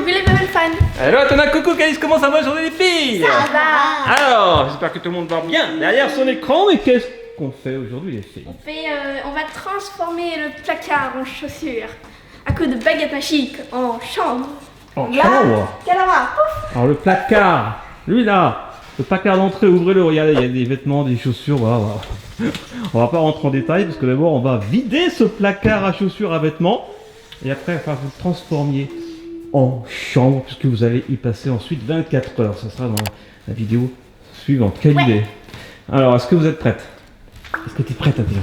Les Bubble Fans. Alors, Tana, coucou, Calice, comment ça va aujourd'hui les filles? Ça va. Alors, j'espère que tout le monde va bien derrière son écran. Et qu'est-ce qu'on fait aujourd'hui les filles? On va transformer le placard en chaussures à coup de baguette magique en chambre. En Là, chambre. Calama, pouf. Alors le placard, lui là, le placard d'entrée, ouvrez-le, regardez, il y a des vêtements, des chaussures, voilà. On va pas rentrer en détail parce que d'abord on va vider ce placard à chaussures à vêtements. Et après, il va falloir que vous le transformiez en chambre puisque vous allez y passer ensuite 24 heures. Ça sera dans la vidéo suivante. Quelle idée. Alors, est-ce que vous êtes prête? Est-ce que tu es prête à dire?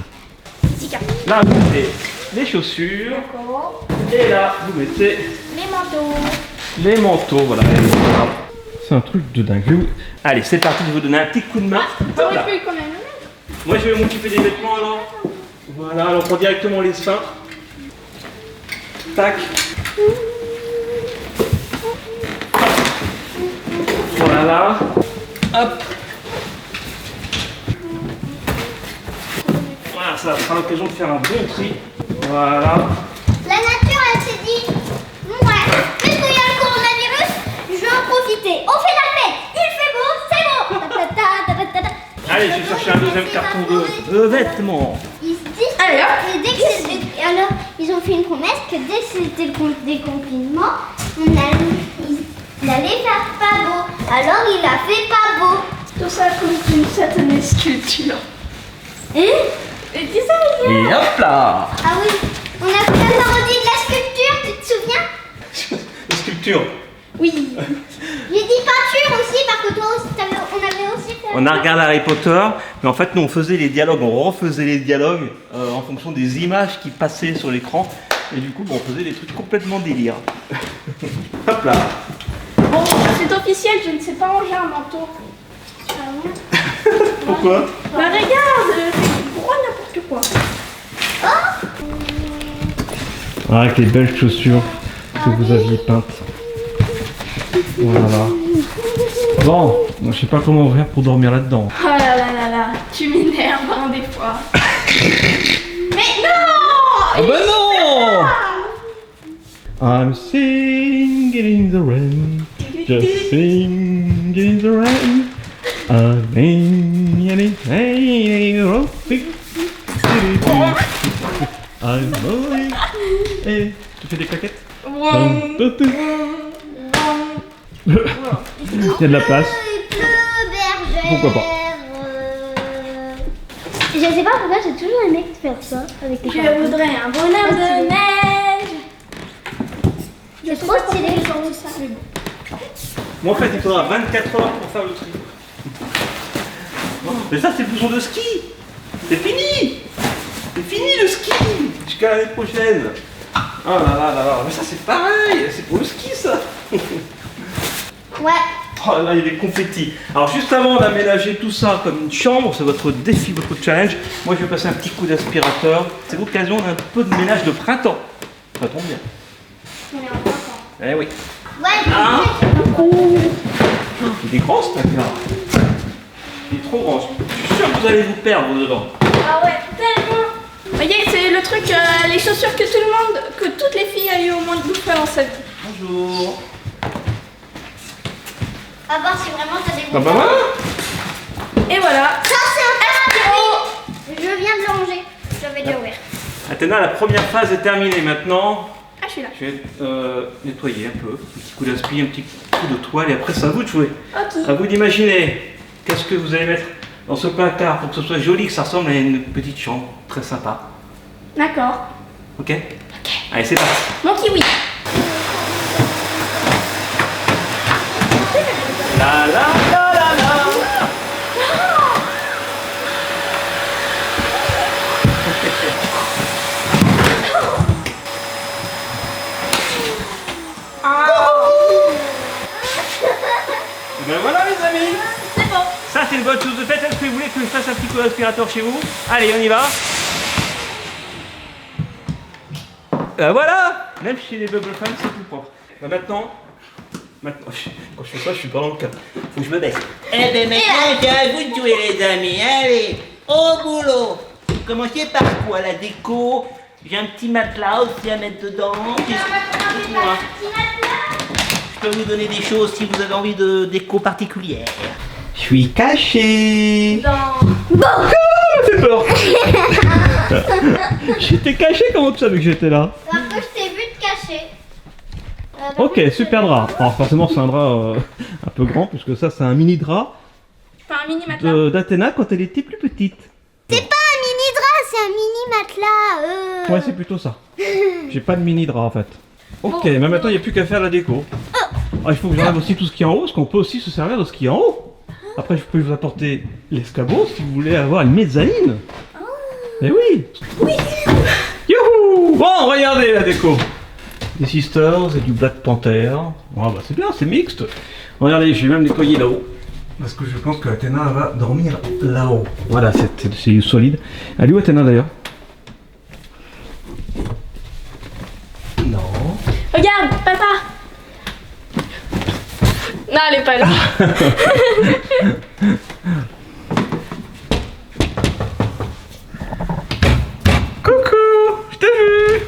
Zika. Là, vous mettez les chaussures. D'accord. Et là, vous mettez Les manteaux. les manteaux. Voilà. C'est un truc de dingue. Allez, c'est parti, je vais vous donner un petit coup de main. T'aurais Voilà. pu quand même le mettre. Moi, je vais m'occuper des vêtements alors. Voilà, alors on prend directement les seins. Tac. Voilà. Hop. Voilà, ça sera l'occasion de faire un bon tri. Voilà. La nature, elle s'est dit, ouais, puisqu'il y a le coronavirus, je vais en profiter. On fait la fête, il fait beau, c'est bon. Ta, ta, ta, ta, ta, ta. Allez, je vais chercher un deuxième carton de vêtements. Ils se disent Allez, hop. que dès que c'était... Alors, ils ont fait une promesse que dès que c'était le déconfinement, il allait faire pas beau. Alors, il a fait pas beau. Tout ça à cause d'une certaine sculpture. Hein? Et dis ça, Et hop là. Ah oui, on a fait la parodie de la sculpture, tu te souviens? La sculpture. oui. J'ai dit peinture aussi, parce que toi aussi, on avait aussi fait... On a regardé Harry Potter, mais en fait nous on faisait les dialogues, on refaisait les dialogues en fonction des images qui passaient sur l'écran. Et du coup on faisait des trucs complètement délire. Hop là. Bon, c'est officiel, je ne sais pas ranger un manteau. Ah ouais. Pourquoi? Bah regarde, c'est gros n'importe quoi. Avec les belles chaussures que vous aviez peintes. Voilà. Bon, je sais pas comment faire pour dormir là-dedans. Oh là là là là, tu m'énerves hein, des fois. Mais non! Ah bah non! I'm singing in the rain, just singing in the rain. I'm singing in the rain. I'm moving. Et tu fais des claquettes? Il y a de la place. Il pleut, bergère. Pourquoi pas? Je sais pas pourquoi j'ai toujours aimé faire ça avec les Je parents. voudrais un bonhomme de neige. C'est trop stylé. Moi en fait il faudra 24 heures pour faire le tri. Mais ça c'est le blouson de ski. C'est fini. C'est fini le ski. Jusqu'à l'année prochaine. Oh là là là là. Mais ça c'est pareil. C'est pour le ski ça. Ouais. Oh là il y a des confettis. Alors juste avant d'aménager tout ça comme une chambre, c'est votre défi, votre challenge. Moi je vais passer un petit coup d'aspirateur. C'est l'occasion d'un peu de ménage de printemps. Ça tombe bien. On est en vacances. Eh oui. Ouais, Ah. coucou. Il est grand ce placard. Il est trop grand. Je suis sûr que vous allez vous perdre dedans. Ah ouais, tellement. Vous voyez, c'est le truc, les chaussures que tout le monde, que toutes les filles a eu au moins de bouffer dans sa vie. Bonjour. À voir si vraiment t'as des Ah goûts. bah voilà. Et voilà. Ça, c'est un parapluie. Je viens de le ranger. Je vais l'ouvrir. Athéna, la première phase est terminée maintenant. Ah, je suis là. Je vais nettoyer un peu. Un petit coup d'aspi, un petit coup de toile et après c'est à vous de jouer. Ok. À vous d'imaginer qu'est-ce que vous allez mettre dans ce placard pour que ce soit joli, que ça ressemble à une petite chambre. Très sympa. D'accord. Ok? Allez, c'est parti. Mon kiwi. La la la la la. Ben voilà les amis. C'est bon. Ça c'est une bonne chose de faite. Est-ce que vous voulez que je fasse un petit coup d'aspirateur chez vous? Allez, on y va. Voilà. Même chez les Bubble Fans, c'est plus propre. Maintenant, quand je fais ça, je suis pas dans le cadre. Faut que je me baisse. Eh ben maintenant, c'est à vous de jouer les amis. Allez, au boulot. Commencez par quoi? La déco, J'ai un petit matelas aussi à mettre dedans. Dites-moi. Je peux vous donner des choses si vous avez envie de déco particulière. Je suis caché. J'ai peur. J'étais caché, comment tu savais que j'étais là? Parce que je t'ai vu te cacher. Ok, super drap. Alors forcément c'est un drap un peu grand puisque ça c'est un mini drap Pas un mini matelas. d'Athéna quand elle était plus petite. C'est pas un mini drap, c'est un mini matelas. Ouais, c'est plutôt ça. J'ai pas de mini drap en fait. Ok, mais maintenant il n'y a plus qu'à faire la déco. Ah, il faut que j'enlève aussi tout ce qui est en haut parce qu'on peut aussi se servir de ce qui est en haut. Après je peux vous apporter l'escabeau si vous voulez avoir une mezzanine. Mais oui. Youhou. Bon, regardez la déco. Des Sisters et du Black Panther. Ah bah c'est bien, c'est mixte. Regardez, je vais même nettoyer là-haut. Parce que je pense que Athéna va dormir là-haut. Voilà, c'est solide. Elle est où Athéna d'ailleurs? Non. Regarde, papa. Non, elle est pas là. Coucou, je t'ai vu.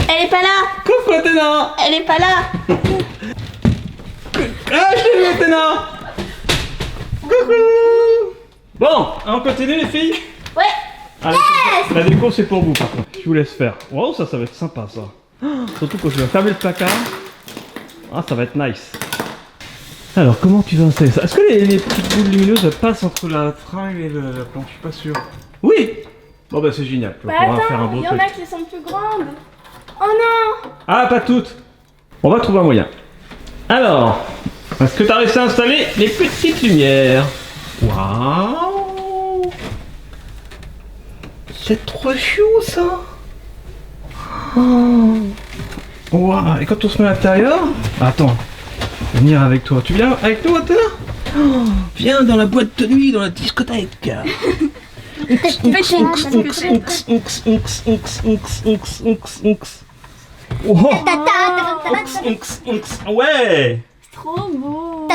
Elle est pas là. Coucou Athéna. Elle est pas là. Ah, je t'ai vu Athéna. Coucou. Bon, on continue les filles. Ouais. Allez, la déco c'est pour vous par contre. Je vous laisse faire. Wow, ça va être sympa ça. Surtout quand je vais fermer le placard. Ah, ça va être nice. Alors, comment tu vas installer ça? Est-ce que les petites boules lumineuses elles passent entre la fringue et la planche? Je suis pas sûr. Oui. Bon bah c'est génial. Tu vas Bah pouvoir faire un attends, beau il y en truc. a qui sont plus grandes. Oh non. Ah, pas toutes. On va trouver un moyen. Alors, est-ce que tu as réussi à installer les petites lumières? Waouh. C'est trop chou ça. Oh. Waouh. Et quand on se met à l'intérieur... Attends, je vais venir avec toi. Tu viens avec nous, Athéna? Oh, viens dans la boîte de nuit, dans la discothèque. Oh. Ouais. Trop beau.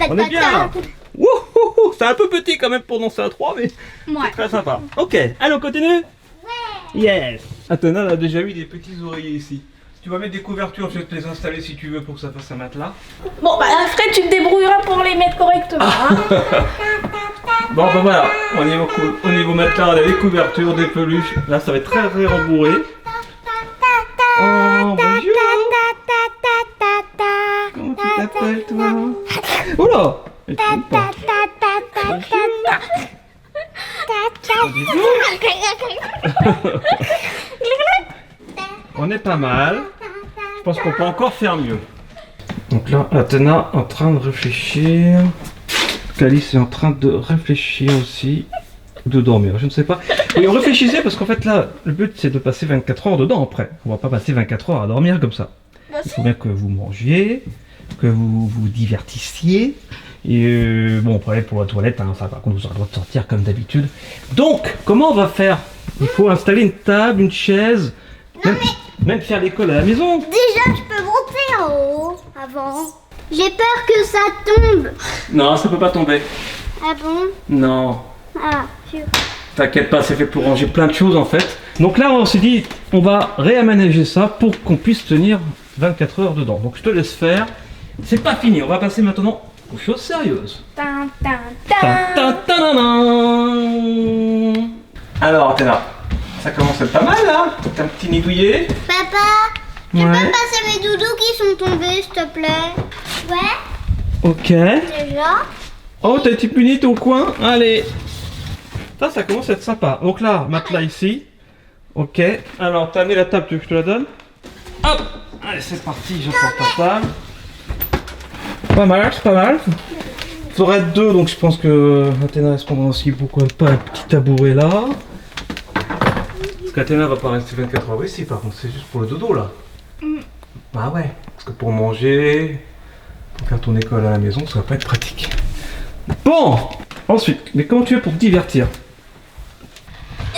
On est bien là. Wouhou, c'est un peu petit quand même pour danser à 3, mais Ouais. c'est très sympa. Ok, allez on continue. Yes. Athéna a déjà eu des petits oreillers ici. Tu vas mettre des couvertures, je vais te les installer si tu veux pour que ça fasse un matelas. Bon, bah Fred, tu te débrouilleras pour les mettre correctement. Hein. Bon ben voilà, au niveau matelas, on a des couvertures, des peluches. Là ça va être très rembourré. Oh bonjour. Comment tu t'appelles toi? Oula. Et tu me portes. On est pas mal. Je pense qu'on peut encore faire mieux. Donc là, Athéna en train de réfléchir. Alice est en train de réfléchir aussi. De dormir, je ne sais pas. Et on réfléchissait parce qu'en fait là, le but c'est de passer 24 heures dedans après. On va pas passer 24 heures à dormir comme ça. Il faut bien que vous mangiez, que vous vous divertissiez. Et bon, pour aller pour la toilette, hein, ça par contre vous aurez le droit de sortir comme d'habitude. Donc, comment on va faire? Il faut installer une table, une chaise, même faire l'école à la maison. Déjà, tu peux monter en haut avant. J'ai peur que ça tombe. Non, ça peut pas tomber. Ah bon? Non. Ah, sûr. T'inquiète pas, c'est fait pour ranger plein de choses en fait. Donc là, on s'est dit, on va réaménager ça pour qu'on puisse tenir 24 heures dedans. Donc je te laisse faire. C'est pas fini, on va passer maintenant aux choses sérieuses. Tin, tin, Ta, ta, tin. ta, na, na. Alors, Athéna, ça commence à être pas mal là. T'as un petit nid douillet. Papa, tu Ouais. peux passer mes doudous qui sont tombés, s'il te plaît? Ouais, Ok. déjà. Oh, t'as un petit punit au coin. Allez. Ça commence à être sympa. Donc là, matelas ici. Ok. Alors, t'as amené la table, tu veux que je te la donne? Hop. Allez, c'est parti, j'apporte ta table. Pas mal, c'est pas mal. Il faudrait être deux, donc je pense que Athéna répondra aussi. Pourquoi pas un petit tabouret là? Parce qu'Athéna va pas rester 24 heures ici, par contre, c'est juste pour le dodo là. Bah ouais. Parce que pour manger, pour faire ton école à la maison, ça va pas être pratique. Bon, ensuite, mais comment tu fais pour te divertir?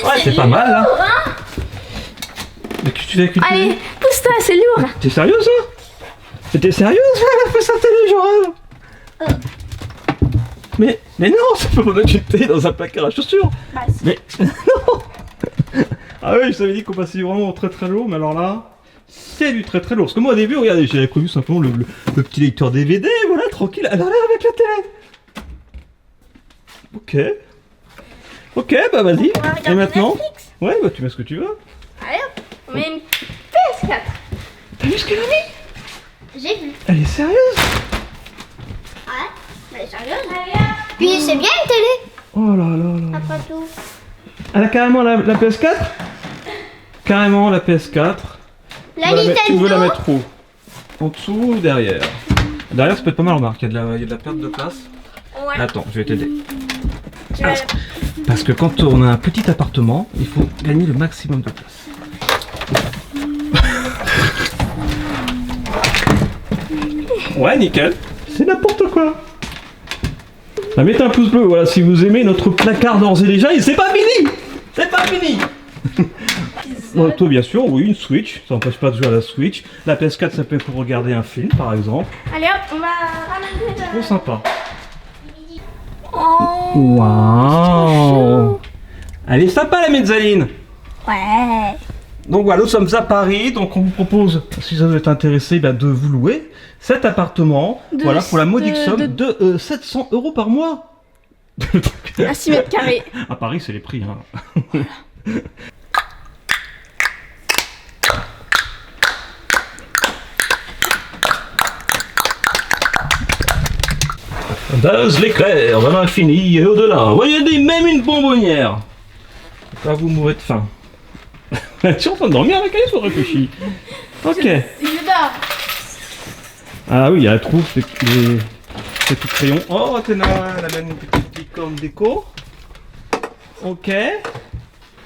Ouais, c'est pas mal là. Mais que tu fais avec une Allez, télé? pousse-toi, c'est lourd. T'es sérieuse là? Mais t'es sérieuse? Elle a fait sa télé, genre. Mais non, ça peut pas mettre une télé dans un placard à chaussures. Bah, si. Mais non. Ah oui, je t'avais dit qu'on passait vraiment très très lourd, mais alors là, c'est du très très lourd. Parce que moi au début, regardez, j'avais prévu simplement le petit lecteur DVD, voilà, tranquille, elle a l'air avec la télé. Ok, bah vas-y. On va regarder Et maintenant Netflix. Ouais, bah tu mets ce que tu veux. Allez hop, on met une PS4. T'as vu ce qu'elle a mis? J'ai vu. Elle est sérieuse? Ouais, mais sérieux. Puis c'est bien une télé. Oh là là là. Après tout. Elle a carrément la PS4? Carrément la PS4. La Tu veux Nintendo. tu veux la mettre où? En dessous ou derrière? Derrière, ça peut être pas mal, remarque. Il y a de la perte de place. Ouais. Attends, je vais t'aider. Tu vas- Parce que quand on a un petit appartement, il faut gagner le maximum de place. Ouais, nickel. C'est n'importe quoi. Bah, mettez un pouce bleu, voilà, si vous aimez notre placard d'ores et déjà, et c'est pas fini. C'est pas fini. Bon, toi, bien sûr, oui, une Switch, ça n'empêche pas de jouer à la Switch. La PS4, ça peut être pour regarder un film, par exemple. Allez hop, on va ramener de... Trop sympa. Oh. Waouh. Elle est sympa, la mezzanine. Ouais. Donc voilà, nous sommes à Paris, donc on vous propose, si ça vous est intéressé, bah, de vous louer cet appartement, De- voilà, pour la modique de- somme de 700 € par mois. À 6 mètres carrés. À Paris, c'est les prix. Hein. Buzz l'éclair, vers l'infini et au-delà. Voyez même une bonbonnière. Là, vous mourrez de faim. Tu es en train de dormir avec elle, faut réfléchir. Ok. Je dors. Ah oui, elle trouve ces petits crayons. Oh, Athéna, elle amène une petite licorne déco. Ok.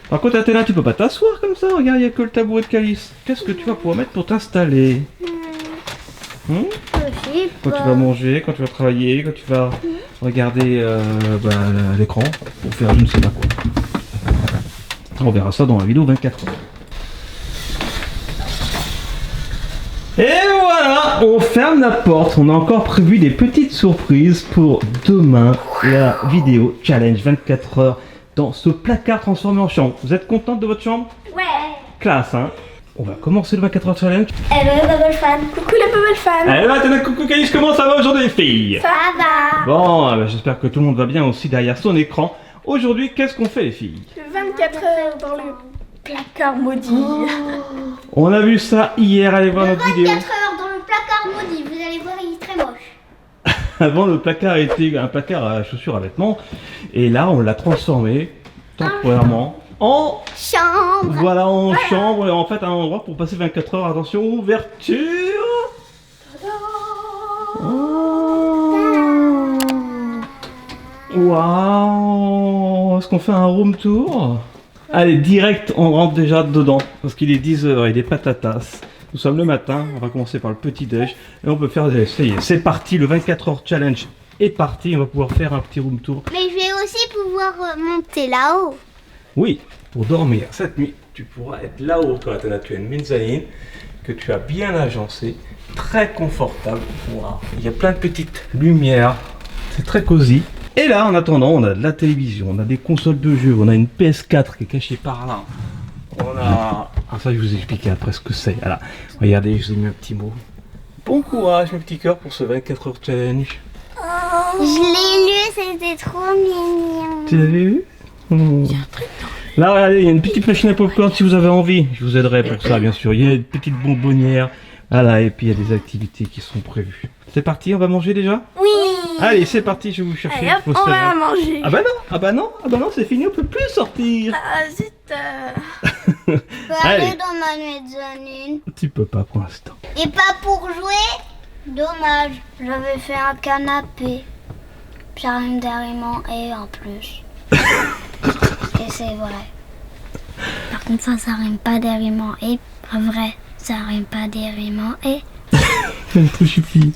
Par contre, Athéna, tu peux pas t'asseoir comme ça. Regarde, il n'y a que le tabouret de Calice. Qu'est-ce que tu vas pouvoir mettre pour t'installer? Quand tu vas manger, quand tu vas travailler, quand tu vas regarder l'écran pour faire je ne sais pas quoi. On verra ça dans la vidéo 24 heures. Et voilà, on ferme la porte. On a encore prévu des petites surprises pour demain, la vidéo challenge 24 heures dans ce placard transformé en chambre. Vous êtes contente de votre chambre? Ouais. Classe, hein? On va commencer le 24 heures challenge. Hello, Bubble Fan. Coucou les Bubble fans. Allez, maintenant, coucou Calice, comment ça va aujourd'hui les filles? Ça va. Bon, j'espère que tout le monde va bien aussi derrière son écran. Aujourd'hui, qu'est-ce qu'on fait les filles? 24 heures dans le placard maudit. On a vu ça hier, allez voir notre vidéo. 24 heures dans le placard maudit. Vous allez voir, il est très moche. Avant, le placard était un placard à chaussures à vêtements. Et là, on l'a transformé temporairement en... Chambre. Voilà, en chambre, en fait un endroit pour passer 24 heures. Attention, ouverture. Oh. Waouh. Est-ce qu'on fait un room tour? Allez, direct, on rentre déjà dedans. Parce qu'il est 10h, il est patatas. Nous sommes le matin, on va commencer par le petit déj. Et on peut faire des... Ça y est, c'est parti, le 24 heures challenge est parti. On va pouvoir faire un petit room tour. Mais je vais aussi pouvoir monter là-haut. Oui, pour dormir cette nuit, tu pourras être là-haut quand tu as une mezzanine que tu as bien agencée, très confortable. Wow. Il y a plein de petites lumières, c'est très cosy. Et là, en attendant, on a de la télévision, on a des consoles de jeux, on a une PS4 qui est cachée par là. On a... Ah ça, je vous expliquer après ce que c'est. Voilà. Regardez, je vous ai mis un petit mot. Bon courage, mes petits cœurs, pour ce 24 heures challenge. Je l'ai lu, c'était trop mignon. Tu l'avais vu? Là, regardez, il y a une petite machine à popcorn si vous avez envie. Je vous aiderai pour ça, bien sûr. Il y a une petite bonbonnière. Voilà, et puis il y a des activités qui sont prévues. C'est parti, on va manger déjà? Oui. Allez, c'est parti, je vais vous chercher. Allez hop, vos on va céréales. manger. Ah bah non, ah bah non, ah bah non, c'est fini, on peut plus sortir. Ah zut. Je peux Allez. aller dans ma mezzanine. Tu peux pas pour l'instant. Et pas pour jouer? Dommage, j'avais fait un canapé. J'arrive derrière et en plus. Et c'est vrai. Par contre, ça rime pas derrière et pas vrai. Ça rime pas derrière et. C'est trop choupi.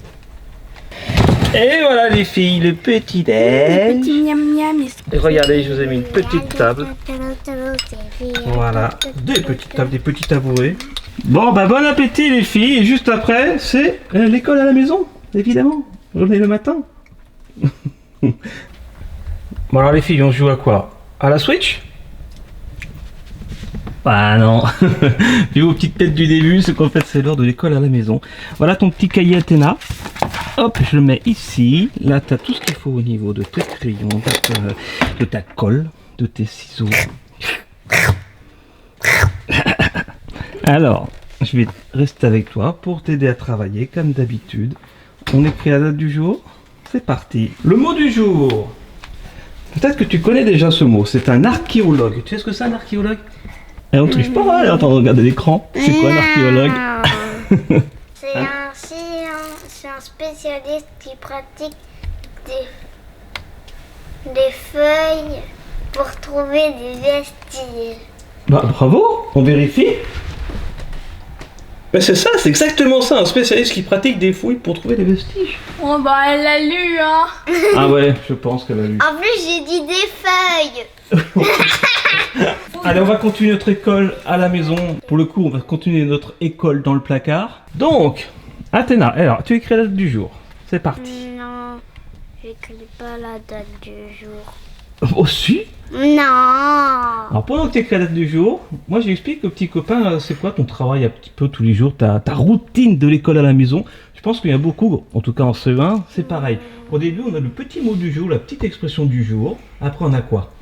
Et voilà les filles, le petit déj. Petit miam miam. Et regardez, je vous ai mis une petite table. Voilà, des petites tables, des petits tabourets. Bon, bah bon appétit les filles. Et juste après, c'est l'école à la maison, évidemment. On est le matin. Bon alors les filles, on joue à quoi? À la Switch? Ah non. Puis vos petites têtes du début, c'est qu'en fait c'est l'heure de l'école à la maison. Voilà ton petit cahier Athéna. Hop, je le mets ici. Là, tu as tout ce qu'il faut au niveau de tes crayons, de ta colle, de tes ciseaux. Alors, je vais rester avec toi pour t'aider à travailler comme d'habitude. On écrit la date du jour. C'est parti. Le mot du jour. Peut-être que tu connais déjà ce mot. C'est un archéologue. Tu sais ce que c'est un archéologue? Et on ne triche pas, hein, attends, regarde l'écran. C'est quoi un archéologue? C'est un spécialiste qui pratique des feuilles pour trouver des vestiges. Bah bravo, on vérifie. Bah c'est ça, c'est exactement ça, un spécialiste qui pratique des fouilles pour trouver des vestiges. Oh bah elle l'a lu hein. Ah ouais, je pense qu'elle a lu. En plus, j'ai dit des feuilles. Allez, on va continuer notre école à la maison. Pour le coup, on va continuer notre école dans le placard. Donc, Athéna, alors tu écris la date du jour. C'est parti. Non, j'écris pas la date du jour. Oh si. Non. Alors pendant que tu écris la date du jour, moi j'explique au petit copain, c'est quoi ton travail un petit peu tous les jours, ta routine de l'école à la maison. Je pense qu'il y a beaucoup, en tout cas en CE1, c'est pareil. Au début, on a le petit mot du jour, la petite expression du jour. Après, on a quoi?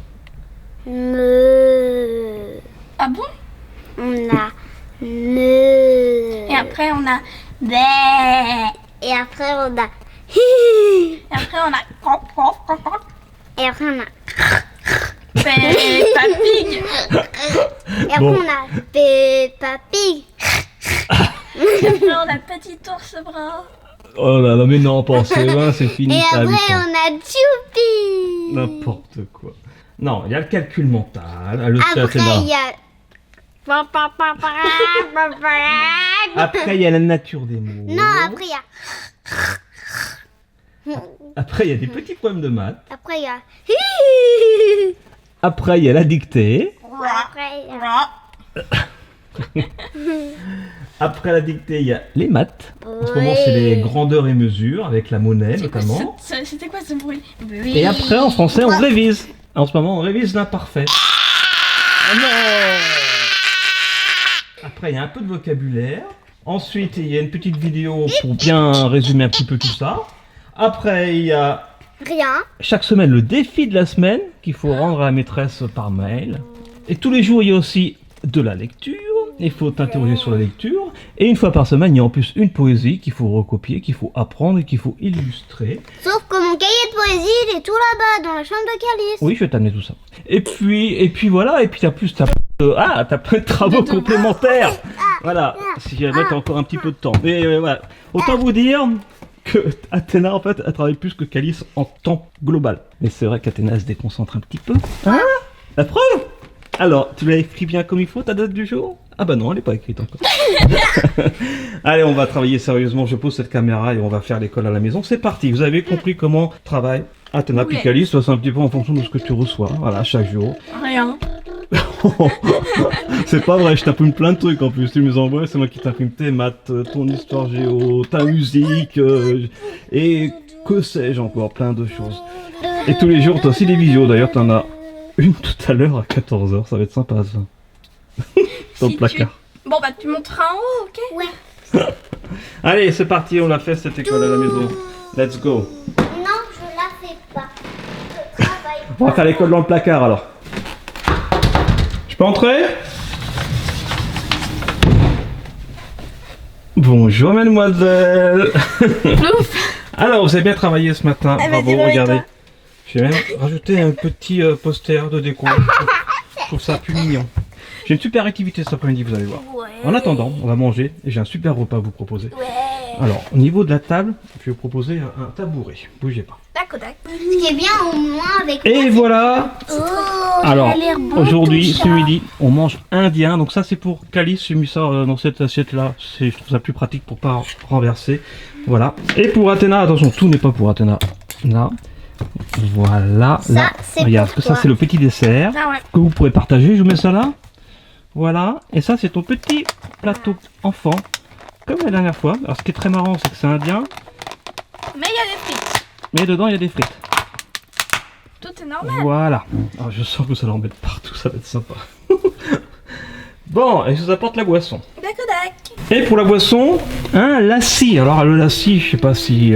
Me. Ah bon? On a me. Et après on a bé. Et après on a Et après on a croc, croc, croc, croc. et après on a Peppa Pig. et après Bon. on a Peppa Pig. Et après on a petit ours brun. Oh là là, mais non, pas en CE1, c'est fini. Et ça, à après 8 ans. on a Choupi. N'importe quoi. Non, il y a le calcul mental, le Après Athéna. il y a Après, il y a la nature des mots. non, après il y a Après, il y a des petits problèmes de maths. après il y a Après, il y a la dictée. après il y a Après la dictée, il y a les maths. En ce moment, c'est les grandeurs et mesures avec la monnaie notamment. C'était quoi ce bruit? Et après, en français, on révise. En ce moment, on révise l'imparfait. Oh non! Après, il y a un peu de vocabulaire. Ensuite, il y a une petite vidéo pour bien résumer un petit peu tout ça. Après, il y a rien. chaque semaine le défi de la semaine qu'il faut rendre à la maîtresse par mail. Et tous les jours, il y a aussi de la lecture. Il faut t'interroger sur la lecture. Et une fois par semaine, il y a en plus une poésie qu'il faut recopier, qu'il faut apprendre et qu'il faut illustrer. Sauf que mon cahier de poésie, il est tout là-bas, dans la chambre de Calice. Oui, je vais t'amener tout ça. Et puis voilà. Et puis en plus, t'as plein de travaux complémentaires. Voilà. Si jamais t'as encore un petit peu de temps. Mais voilà. Autant vous dire que Athéna, en fait, elle travaille plus que Calice en temps global. Mais c'est vrai qu'Athéna se déconcentre un petit peu. Hein? La preuve? Alors, tu l'as écrit bien comme il faut, ta date du jour? Ah bah non, elle n'est pas écrite encore. Allez, on va travailler sérieusement. Je pose cette caméra et on va faire l'école à la maison. C'est parti. Vous avez compris comment travaille Athéna puis Calice? C'est un petit peu en fonction de ce que tu reçois. Voilà, chaque jour. Rien. C'est pas vrai, je t'imprime plein de trucs en plus. Tu me les envoies, c'est moi qui t'imprime tes maths, ton histoire géo, ta musique, et que sais-je encore, plein de choses. Et tous les jours, t'as aussi des vidéos. D'ailleurs, t'en as une tout à l'heure à 14h. Ça va être sympa ça. Dans le Si placard. Bon bah tu monteras en haut, ok? Ouais. Allez, c'est parti, on l'a fait cette école à la maison. Let's go. Non, je la fais pas. Je travaille On va faire l'école dans le placard alors. Je peux entrer? Bonjour mademoiselle. Ouf. Alors, vous avez bien travaillé ce matin. Ah, Bravo, vas-y, regardez. réveille-toi. J'ai même rajouté un petit poster de déco. Je trouve ça plus mignon. J'ai une super activité cet après-midi, vous allez voir. Ouais. En attendant, on va manger et j'ai un super repas à vous proposer. Ouais. Alors, au niveau de la table, je vais vous proposer un tabouret. Bougez pas. D'accord, d'accord. Ce qui est bien au moins avec Et moi. voilà. Oh, Alors, a l'air bon, aujourd'hui, tout ce ça. midi, on mange indien. Donc ça, c'est pour Calice. J'ai mis ça dans cette assiette-là. Je trouve ça plus pratique pour pas renverser. Voilà. Et pour Athéna, attention, tout n'est pas pour Athéna. Là. Voilà. Ça, là. c'est Regarde, pour ça, toi. c'est le petit dessert Ah ouais. que vous pourrez partager. Je vous mets ça là. Voilà. Et ça, c'est ton petit plateau enfant. Comme la dernière fois. Alors, ce qui est très marrant, c'est que c'est indien. Mais il y a des frites. Mais dedans, il y a des frites. Tout est normal. Voilà. Alors, je sens que ça l'embête partout, ça va être sympa. Bon, et je vous apporte la boisson. D'accord. Et pour la boisson, un lassi. Alors le lassi, je sais pas si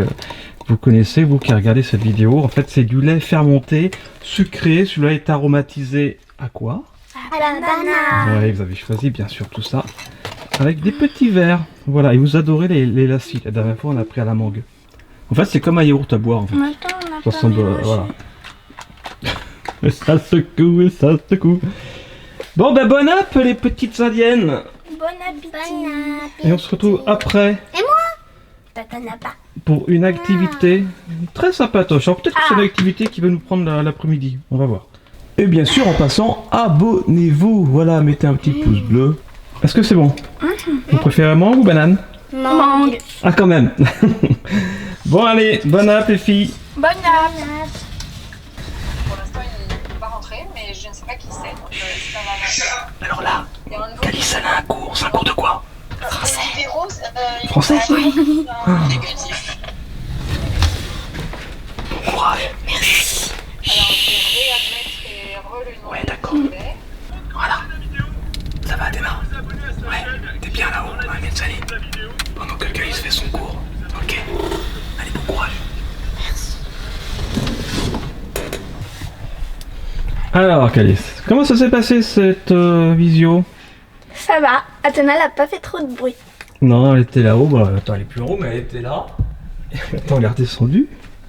vous connaissez, vous qui regardez cette vidéo. En fait, c'est du lait fermenté, sucré. Celui-là est aromatisé à quoi? À la banane. Ouais, vous avez choisi bien sûr tout ça. Avec des petits verres. Voilà, et vous adorez les lassis. La dernière fois, on a pris à la mangue. En fait, c'est comme un yaourt à boire. En fait. Attends, on a Ça pas ressemble, mélangé. voilà. Et ça secoue, et ça secoue. Bon, ben bon app, les petites indiennes. Bon appétit. Et on se retrouve après Tata n'a pas. pour une activité très sympatoche. Alors peut-être que c'est une activité qui va nous prendre l'après-midi. On va voir. Et bien sûr, en passant, abonnez-vous. Voilà, mettez un petit pouce bleu. Est-ce que c'est bon? Vous préférez mangue ou banane? Mangue. Ah, quand même. Bon, allez, bon app, les filles. Bon appétit. Pour l'instant, il ne peut pas rentrer, mais je ne sais pas qui c'est. Donc, c'est un Alors là, Il y a un nouveau Calice, elle a un cours. C'est un cours de quoi? numéro, Français? négatif. Bon courage. Alors, je vais réadmettre et le nom. Ouais, d'accord. Voilà. Ça va, Athéna? Ouais, t'es bien là-haut, hein, Metzali? Pendant que Calice fait son cours. Ok. Allez, bon courage. Merci. Alors, Calice, comment ça s'est passé cette visio? Ça va. Athéna n'a pas fait trop de bruit. Non, elle était là-haut. Bah, attends, elle est plus en haut, mais elle était là. Attends, elle est redescendue.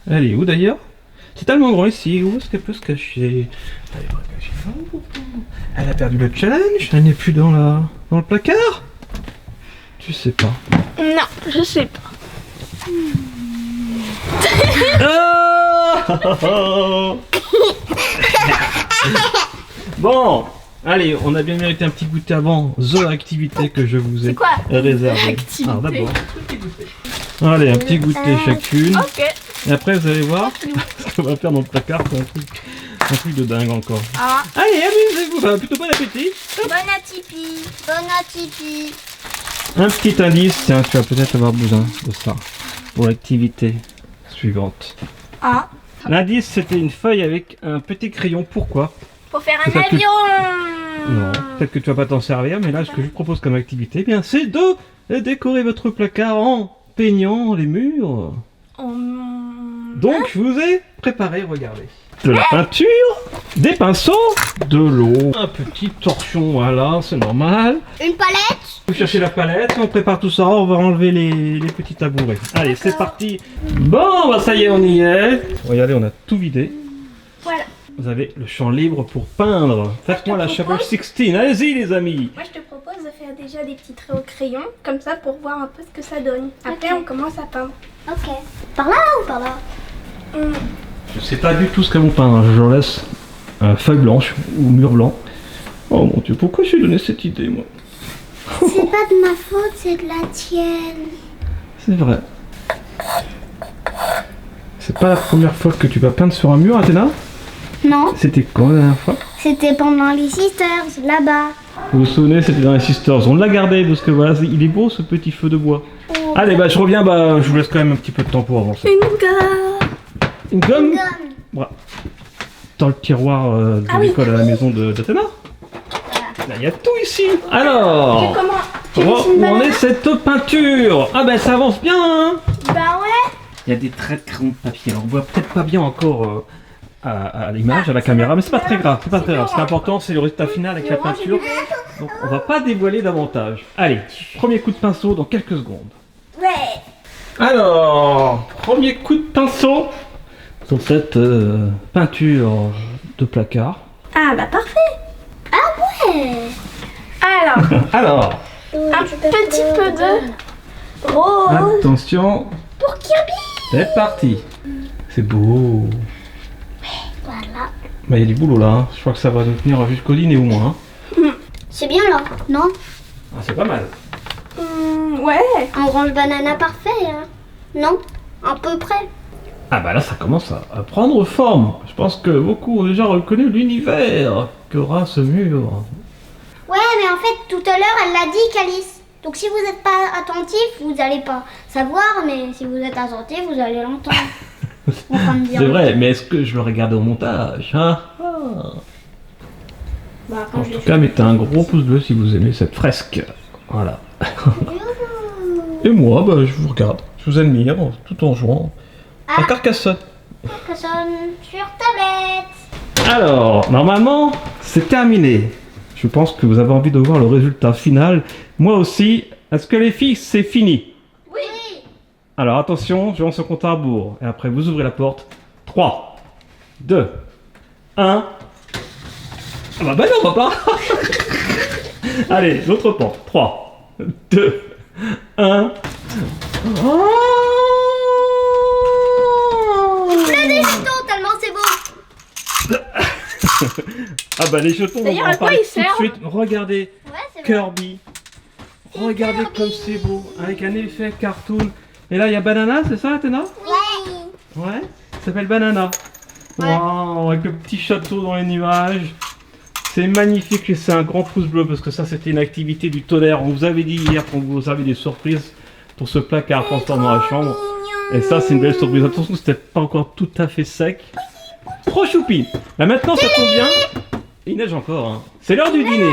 Elle est où d'ailleurs? C'est tellement grand ici. Où est-ce qu'elle peut se cacher? Elle est pas cachée. Oh. Elle a perdu le challenge. Elle n'est plus dans le placard. Tu sais pas. Non, je sais pas. Oh Bon, allez, on a bien mérité un petit goûter avant the activité que je vous ai C'est quoi réservée. Activité. Alors d'abord, allez, un petit goûter chacune. Ok. Et après, vous allez voir ce qu'on va faire dans le placard. C'est un truc de dingue encore. Ah. Allez, amusez-vous. Enfin, plutôt bon appétit. Bon appétit. Bon appétit. Un petit indice, tiens, tu vas peut-être avoir besoin de ça pour l'activité suivante. Ah. L'indice, c'était une feuille avec un petit crayon. Pourquoi? Pour faire un Peut-être que- avion. Non, peut-être que tu vas pas t'en servir, mais là, ce que je vous propose comme activité, eh bien, c'est de décorer votre placard en peignant les murs. Donc, je vous ai préparé, regardez. De la peinture, des pinceaux, de l'eau, un petit torchon, voilà, c'est normal. Une palette. Vous cherchez la palette, on prépare tout ça, on va enlever les petits tabourets. Allez, c'est parti. Bon, bah ça y est, on y est. Regardez, on a tout vidé. Voilà. Vous avez le champ libre pour peindre. Faites-moi la challenge 16, allez-y les amis. Moi, je te propose de faire déjà des petits traits au crayon, comme ça, pour voir un peu ce que ça donne. Après, Ok. on commence à peindre. Ok. Par là ou par là? Je sais pas du tout ce qu'elles vont peindre, je leur laisse feuille blanche ou mur blanc. Oh mon dieu, pourquoi j'ai donné cette idée moi? C'est pas de ma faute, c'est de la tienne. C'est vrai. C'est pas la première fois que tu vas peindre sur un mur, Athéna? Non, C'était quand la dernière fois? c'était pendant les Sisters, là-bas. Vous vous souvenez, c'était dans les Sisters. On l'a gardé parce que voilà, il est beau ce petit feu de bois. Allez, bah je reviens, bah je vous laisse quand même un petit peu de temps pour avancer. Une gomme. Une gomme Gomme. Voilà. Dans le tiroir de Ah oui. l'école à la maison d'Athéna. Là, il y a tout ici. Alors, Comment tu où dessines en banane est cette peinture? Ah ben ça avance bien, hein. Bah ouais. Il y a des traits de crayon de papier. Alors on voit peut-être pas bien encore à l'image, à la caméra, mais c'est pas très grave. C'est pas très grave. Ce qui est important, c'est le résultat final avec la peinture. Donc on va pas dévoiler davantage. Allez, premier coup de pinceau dans quelques secondes. Ouais. Alors, premier coup de pinceau sur cette peinture de placard. Ah bah parfait. Ouais. Alors, Alors, un petit peu de rose attention, pour Kirby. c'est parti. C'est beau. Voilà. Bah, il y a du boulot là. Hein. Je crois que ça va nous tenir jusqu'au dîner au moins. Hein. C'est bien là, non? Ah, c'est pas mal. Ouais. Un orange banana parfait, hein? Non? À peu près. Ah bah là, ça commence à prendre forme. Je pense que beaucoup ont déjà reconnu l'univers qu'aura ce mur. Ouais, mais en fait, tout à l'heure, elle l'a dit, Calice. Donc si vous n'êtes pas attentif, vous n'allez pas savoir, mais si vous êtes attentif, vous allez l'entendre. On va me dire. C'est vrai, mais est-ce que je le regardais au montage hein? Bah, quand En je l'ai tout cas, mettez un gros pouce bleu si vous aimez cette fresque. Voilà. Et moi, bah, je vous regarde. Je vous admire tout en jouant à Carcassonne. Carcassonne sur tablette. Alors, normalement, c'est terminé. Je pense que vous avez envie de voir le résultat final. Moi aussi. Est-ce que les filles, c'est fini? Oui. Alors, attention, je lance le compte à rebours. Et après, vous ouvrez la porte. 3, 2, 1. Ah bah non, papa. Allez, l'autre porte. 3, 2, 1. Plein des jetons tellement c'est beau. Ah bah les jetons, on D'ailleurs, va à en quoi parler ils tout de servent? suite. Regardez, Ouais, c'est vrai. Kirby. Regardez Kirby. comme c'est beau, avec un effet cartoon. Et là, il y a Banana, c'est ça, Athéna? Oui. Ouais, ça s'appelle Banana. Ouais. Waouh, avec le petit château dans les nuages. C'est magnifique, et c'est un grand pouce bleu parce que ça, c'était une activité du tonnerre. On vous avait dit hier qu'on vous avait des surprises pour ce placard transformé dans la chambre. Et ça, c'est une belle surprise. Attention, c'était pas encore tout à fait sec. Trop choupi. Là maintenant, ça tombe bien. Il neige encore. Hein. C'est l'heure du dîner.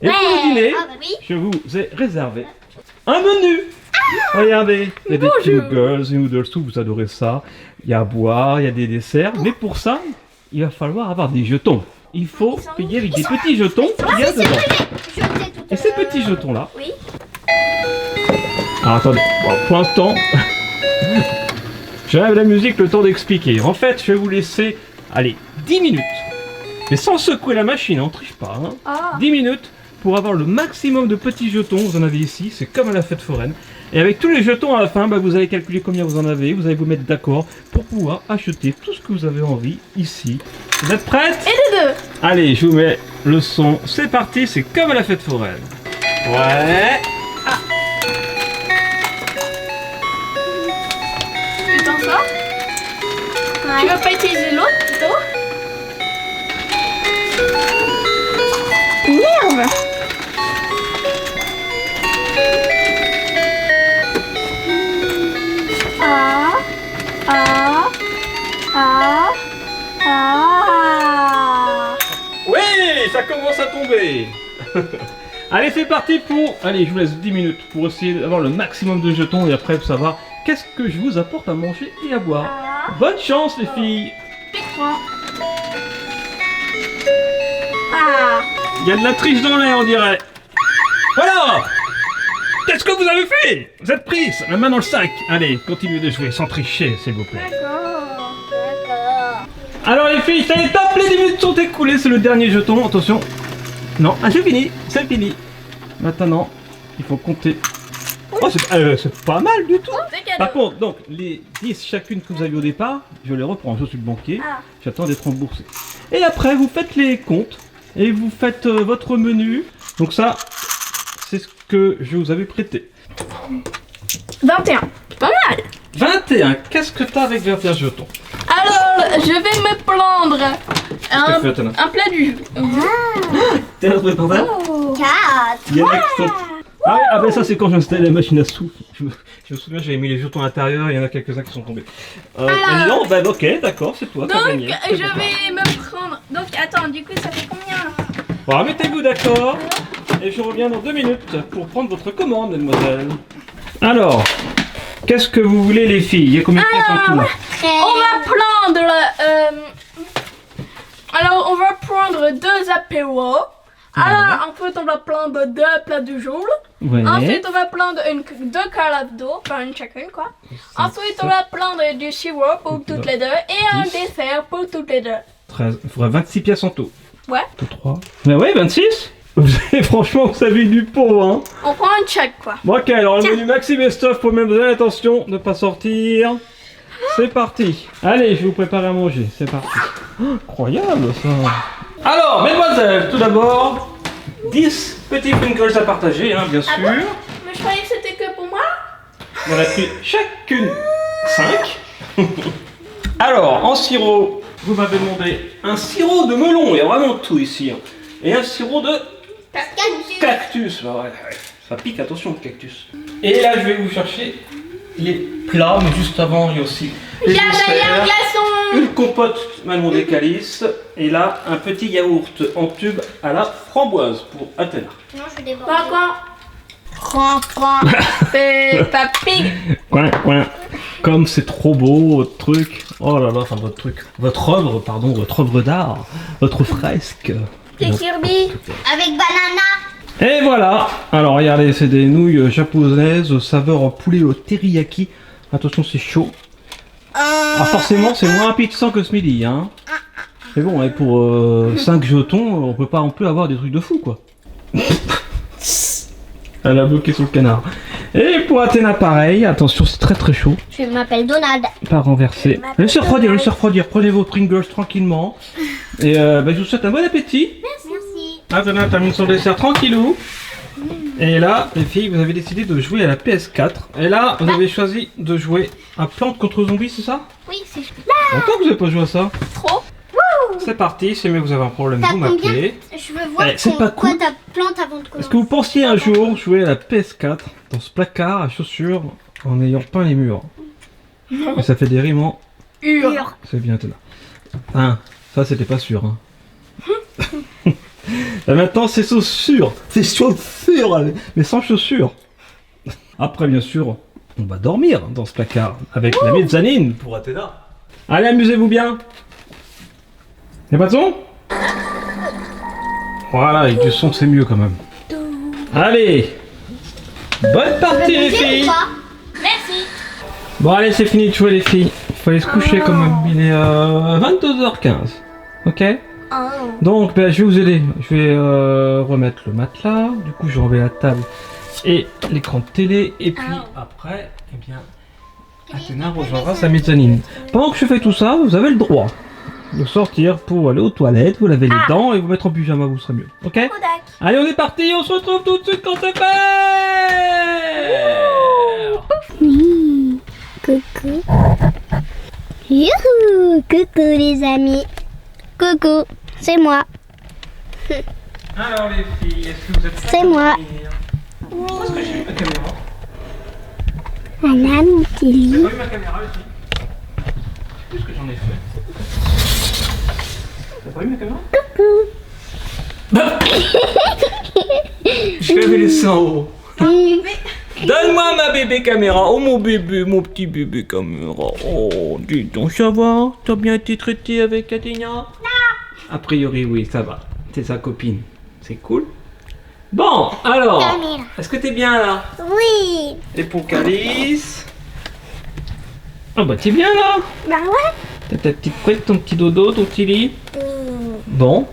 Et pour le dîner, Ah bah oui. je vous ai réservé un menu. Regardez, il y a des noodles, des noodles soup, vous adorez ça. Il y a à boire, il y a des desserts. Mais pour ça, il va falloir avoir des jetons. Il faut payer avec des petits jetons qu'il y a dedans. Je sais tout à Et ces l'heure. petits jetons-là. Oui. Alors attendez, bon, pour l'instant, j'enlève la musique, le temps d'expliquer. En fait, je vais vous laisser, allez, 10 minutes. Mais sans secouer la machine, on triche pas. Hein. Ah. 10 minutes pour avoir le maximum de petits jetons. Vous en avez ici, c'est comme à la fête foraine. Et avec tous les jetons à la fin, bah, vous allez calculer combien vous en avez. Vous allez vous mettre d'accord pour pouvoir acheter tout ce que vous avez envie ici. Vous êtes prêtes? Et les deux. Allez, je vous mets le son. C'est parti, c'est comme à la fête foraine. Ouais. Tu t'en sors? Tu vas pas utiliser l'autre plutôt? Merde! Ah! Ah! Ah! Ah! Oui, ça commence à tomber. Allez, c'est parti pour... Allez, je vous laisse 10 minutes pour essayer d'avoir le maximum de jetons et après savoir qu'est-ce que je vous apporte à manger et à boire. Ah! Bonne chance les filles. Pique-moi! Ah! Il y a de la triche dans l'air, on dirait. Voilà. Qu'est-ce que vous avez fait? Vous êtes prise. La main dans le sac. Allez, continuez de jouer sans tricher, s'il vous plaît. D'accord! D'accord. Alors les filles, ça y est, top, les 10 minutes sont écoulées, c'est le dernier jeton, attention. Non, ah, c'est fini. Maintenant, il faut compter. Oh, c'est pas mal du tout. C'est cadeau! Par contre, donc, les 10 chacune que vous aviez au départ, je les reprends, je suis le banquier, Ah. j'attends d'être remboursé. Et après, vous faites les comptes, et vous faites votre menu. Donc ça, c'est ce que je vous avais prêté. 21. Pas mal! 21, qu'est-ce que t'as avec 21 jetons? Alors, je vais me prendre Qu'est-ce que tu fais, un plat du jour. T'es retrouvé par terre? Oh. 4. Il y en a qui sont... Ah, oui, ah ben ça c'est quand j'ai installé la machine à sous. Je me souviens, j'avais mis les jetons à l'intérieur et il y en a quelques-uns qui sont tombés. Non, bah ok, d'accord, c'est toi, t'as Donc, gagné. je vais me prendre... Donc, attends, du coup, ça fait combien? Bon, mettez-vous d'accord et je reviens dans 2 minutes pour prendre votre commande, mademoiselle. Alors, qu'est-ce que vous voulez les filles? Il y a combien de pièces en tout? On va prendre... Alors, on va prendre 2 apéros. Alors, ensuite, on va prendre 2 plats du jour. Ouais. Ensuite, on va prendre 2 carafes d'eau, enfin une chacune, quoi. Ensuite, on va prendre du sirop pour toutes les deux et un 10. dessert pour toutes les deux. 13, il faudra 26 pièces en tout. Ouais. 2, 3. Mais ouais, 26. Franchement, vous avez du pot, hein. On prend un check, quoi. Bon, ok, alors le menu maxi best-of pour mademoiselle, attention, ne pas sortir. C'est parti. Allez, je vais vous préparer à manger, c'est parti. Oh, incroyable ça. Alors, mesdemoiselles, tout d'abord, 10 petits Pringles à partager, hein, bien sûr. Mais je croyais que c'était que pour moi. On a pris chacune 5. Alors, en sirop, vous m'avez demandé un sirop de melon, il y a vraiment tout ici. Hein. Et un sirop de cactus. Bah ouais, ça pique, attention le cactus. Et là, je vais vous chercher les plats, mais juste avant, il y a aussi les Là, il y a un desserts, glaçon. une compote Manon des Calices, et là, un petit yaourt en tube à la framboise pour Athéna. Non, je suis débordée. Coin. Peppa Pig. Coin, coin. Comme c'est trop beau, votre truc. Oh là là, enfin votre truc. Votre œuvre d'art. Votre fresque. C'est Kirby. Avec banana. Et voilà. Alors regardez, c'est des nouilles japonaises saveur poulet au teriyaki. Attention, c'est chaud. Ah forcément, c'est moins appétissant que ce midi, hein. Mais bon, et pour 5 jetons, on peut pas non plus avoir des trucs de fou, quoi. Elle a bloqué son canard. Et pour Athéna, pareil. Attention, c'est très très chaud. Je m'appelle Donald. Pas renversé. Laissez refroidir. Prenez vos Pringles tranquillement. Et je vous souhaite un bon appétit. Merci. Athéna termine son dessert tranquillou. Et là, les filles, vous avez décidé de jouer à la PS4. Et là, vous avez choisi de jouer à Plante contre Zombies, c'est ça? Oui, c'est Longtemps que vous n'avez pas joué à ça. Trop. C'est parti, si jamais vous avez un problème, T'as vous m'appelez. Je veux voir c'est pas quoi cool. ta plante avant de commencer. Est-ce que vous pensiez un jour jouer à la PS4 dans ce placard à chaussures en ayant peint les murs? Et ça fait des rimes en Ur. C'est bien, Athéna. Hein, ça c'était pas sûr. Hein. Et maintenant c'est chaussures. C'est chaussures, mais sans chaussures. Après, bien sûr, on va dormir dans ce placard avec la mezzanine pour Athéna. Allez, amusez-vous bien. Y'a pas de son? Voilà, avec du son c'est mieux quand même. Allez, bonne partie les filles. Merci. Bon allez, c'est fini de jouer les filles. Il faut aller se coucher quand même. Il est 22h15. Ok? Donc ben, je vais vous aider. Je vais remettre le matelas. Du coup je remets la table et l'écran de télé. Et puis après, eh bien, Athéna rejoindra sa mezzanine. Pendant que je fais tout ça, vous avez le droit de sortir pour aller aux toilettes, vous laver les dents et vous mettre en pyjama, vous serez mieux. Ok? Kodak. Allez, on est parti, on se retrouve tout de suite quand c'est fait. Coucou. Youhou. Coucou les amis. Coucou. C'est moi. Alors les filles, est-ce que vous êtes prêtes C'est à moi. dormir? Où est-ce que j'ai mis ma caméra? Anna, mon petit lit. J'ai pas eu ma caméra les filles. Je sais plus ce que j'en ai fait. T'as pas eu ma caméra? Je l'avais laissé en haut. Donne-moi ma bébé caméra. Oh mon bébé, mon petit bébé caméra. Oh, dis donc, ça va? T'as bien été traité avec Athéna? Non. A priori, oui, ça va. C'est sa copine. C'est cool. Bon, alors, Camille. est-ce que t'es bien là? Oui. Et pour Calice? Ah bah t'es bien là. Bah ouais. T'as ta petite couette, ton petit dodo, ton petit lit. Bon.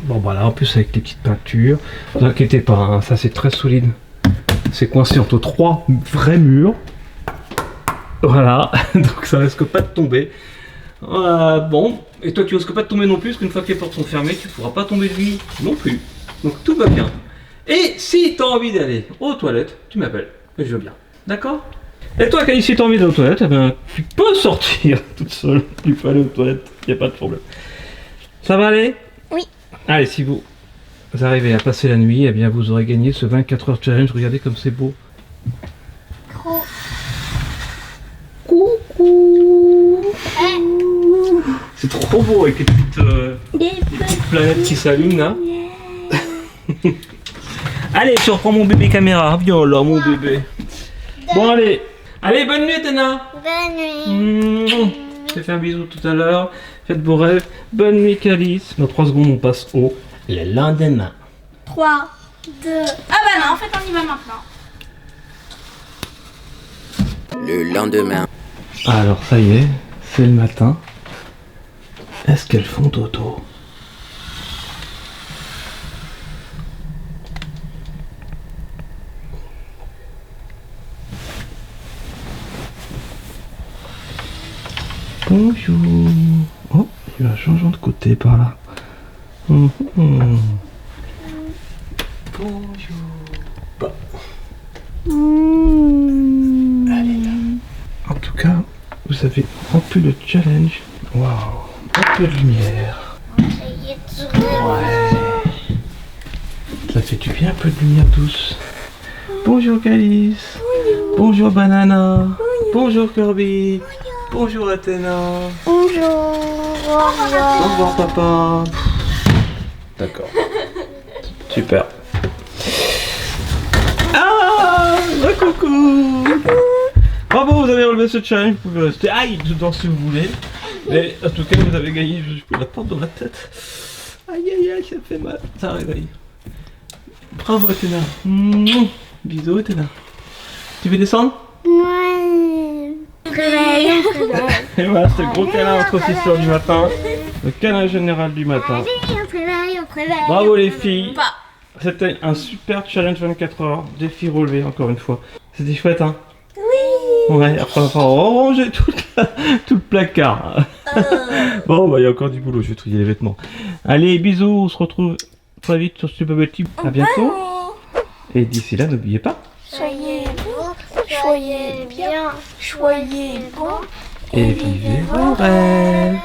Bon voilà, en plus avec les petites peintures. Ne vous inquiétez pas, hein, ça c'est très solide. C'est coincé entre 3 vrais murs. Voilà, donc ça risque pas de tomber. Bon, et toi tu risques pas de tomber non plus, parce qu'une fois que les portes sont fermées, tu ne pourras pas tomber de nuit non plus. Donc tout va bien. Et si tu as envie d'aller aux toilettes, tu m'appelles, et je veux bien. D'accord? Et toi, Calice, si tu as envie d'aller aux toilettes, eh ben, tu peux sortir toute seule. Tu peux aller aux toilettes, il n'y a pas de problème. Ça va aller? Oui. Allez, si vous arrivez à passer la nuit, eh bien vous aurez gagné ce 24 heures challenge. Regardez comme c'est beau. Gros. Coucou. C'est trop beau avec les petites planètes qui s'allument là. Allez, je reprends mon bébé caméra. Viens là, mon bébé. Bon, allez. Allez, bonne nuit, Athéna. Bonne nuit. Je te fais un bisou tout à l'heure. Faites vos rêves. Bonne nuit, Calice. Dans 3 secondes, on passe au le lendemain. 3, 2... Ah bah non, en fait on y va maintenant. Le lendemain. Alors, ça y est, c'est le matin. Est-ce qu'elles font dodo? Bonjour. Oh, il y a un changeant de côté par là. Bonjour. Allez là. En tout cas, vous avez rempli le challenge. Waouh. Un peu de lumière. Ouais. Ça fait du bien, un peu de lumière douce. Bonjour Calice. Bonjour Banana. Bonjour Kirby. Bonjour Athéna. Bonjour. Au revoir papa. D'accord. Super. Ah, coucou. Bravo, vous avez relevé ce challenge. Vous pouvez rester dedans si vous voulez. Mais en tout cas, vous avez gagné. Je peux la porte dans la tête. Aïe aïe aïe, ça fait mal. Ça réveille. Bravo Athéna. Bisous Athéna. Tu veux descendre? Ouais. Et voilà, c'est le gros câlin entre 6h du matin. Le câlin général du matin. Bravo les filles. C'était un super challenge 24 heures. Défi relevé encore une fois. C'était chouette hein? Oui. Ouais, après on va ranger tout le placard. Bon bah il y a encore du boulot, je vais trier les vêtements. Allez, bisous, on se retrouve très vite sur ce Bubble Tea. À bientôt. Et d'ici là, n'oubliez pas. Soyez beaux, soyez bien, soyez bons Et vivez vos rêves.